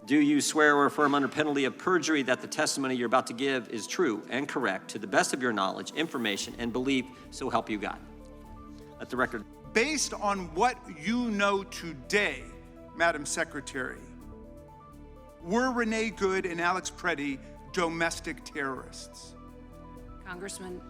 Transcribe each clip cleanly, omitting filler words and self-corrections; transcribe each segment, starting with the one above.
Do you swear or affirm under penalty of perjury that the testimony you're about to give is true and correct to the best of your knowledge, information, and belief, so help you God? Let the record. Based on what you know today, Madam Secretary, were Renee Good and Alex Preddy domestic terrorists? Congressman,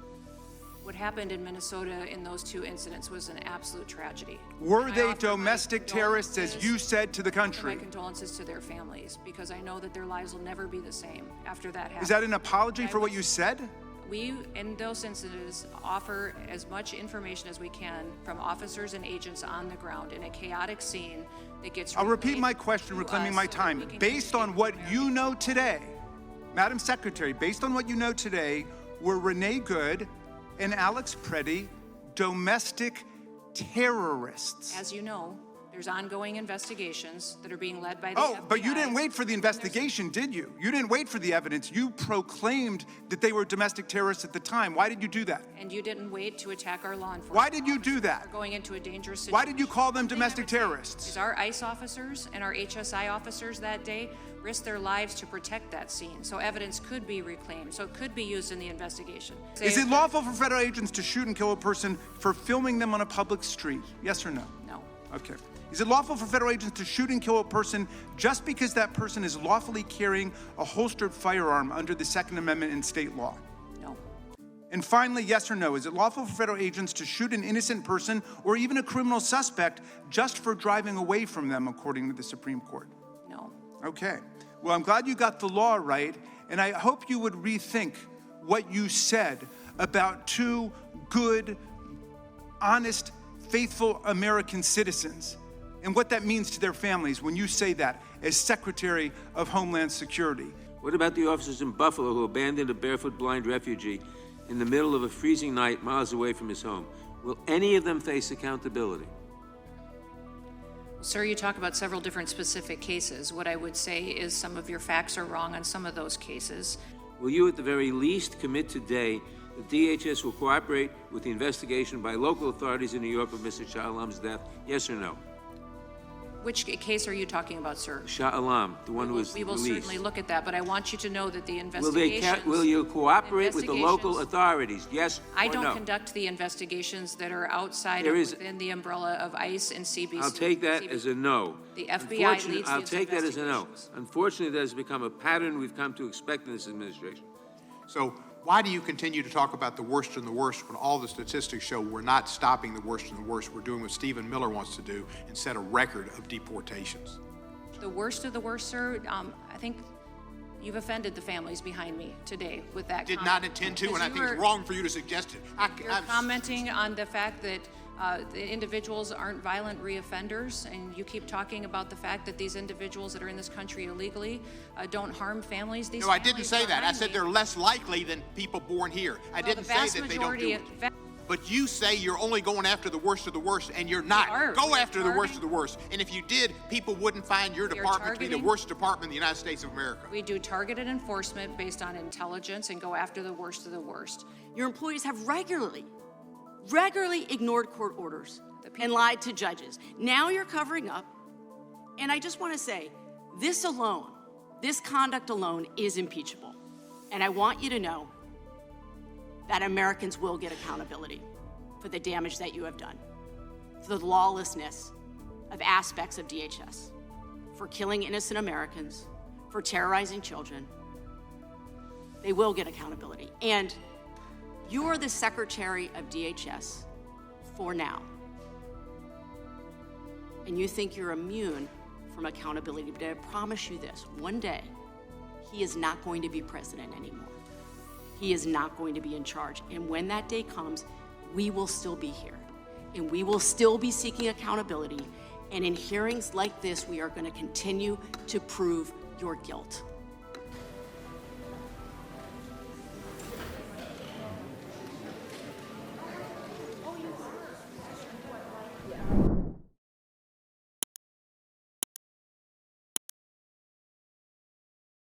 what happened in Minnesota in those two incidents was an absolute tragedy. Were they domestic terrorists, as you said to the country? My condolences to their families, because I know that their lives will never be the same after that happened. Is that an apology for what you said? We, in those incidents, offer as much information as we can from officers and agents on the ground in a chaotic scene that gets. I'll repeat my question, reclaiming my time. Based on what you know today, Madam Secretary, based on what you know today, were Renee Good and Alex Preddy domestic terrorists? As you know, there's ongoing investigations that are being led by the FBI. But you didn't wait for the investigation, did you? You didn't wait for the evidence. You proclaimed that they were domestic terrorists at the time. Why did you do that? And you didn't wait to attack our law enforcement. Why did you do that? We're going into a dangerous situation. Why did you call them domestic terrorists? Because our ICE officers and our HSI officers that day risked their lives to protect that scene. So evidence could be reclaimed. So it could be used in the investigation. Is it lawful for federal agents to shoot and kill a person for filming them on a public street? Yes or no? No. Okay. Is it lawful for federal agents to shoot and kill a person just because that person is lawfully carrying a holstered firearm under the Second Amendment in state law? No. And finally, yes or no, is it lawful for federal agents to shoot an innocent person or even a criminal suspect just for driving away from them, according to the Supreme Court? No. Okay. Well, I'm glad you got the law right, and I hope you would rethink what you said about two good, honest, faithful American citizens and what that means to their families when you say that as Secretary of Homeland Security. What about the officers in Buffalo who abandoned a barefoot blind refugee in the middle of a freezing night miles away from his home? Will any of them face accountability? Sir, you talk about several different specific cases. What I would say is some of your facts are wrong on some of those cases. Will you at the very least commit today that DHS will cooperate with the investigation by local authorities in New York of Mr. Shah Alam's death? Yes or no? Which case are you talking about, sir? Shah Alam, the one who was We will released. certainly look at that, but I want you to know that the investigations... Will you cooperate with the local authorities? Yes or no? I don't conduct the investigations that are outside or within the umbrella of ICE and CBC. I'll take that as a no. The FBI leads these I'll take that as a no. investigations. Unfortunately, that has become a pattern we've come to expect in this administration. So why do you continue to talk about the worst and the worst when all the statistics show we're not stopping the worst and the worst? We're doing what Stephen Miller wants to do and set a record of deportations. The worst of the worst, sir, I think you've offended the families behind me today with that Did comment. not intend to, and I think it's wrong for you to suggest it. You're commenting on the fact that the individuals aren't violent reoffenders, and you keep talking about the fact that these individuals that are in this country illegally don't harm families. No, I didn't say that. I said they're less likely than people born here. I didn't say that they don't do it. But you say you're only going after the worst of the worst, and you're not. Go after the worst of the worst. And if you did, people wouldn't find your department to be the worst department in the United States of America. We do targeted enforcement based on intelligence and go after the worst of the worst. Your employees have regularly ignored court orders and lied to judges. Now you're covering up. And I just want to say, this conduct alone is impeachable. And I want you to know that Americans will get accountability for the damage that you have done, for the lawlessness of aspects of DHS, for killing innocent Americans, for terrorizing children. They will get accountability. And you are the Secretary of DHS for now. And you think you're immune from accountability, but I promise you this, one day, he is not going to be president anymore. He is not going to be in charge. And when that day comes, we will still be here. And we will still be seeking accountability. And in hearings like this, we are going to continue to prove your guilt.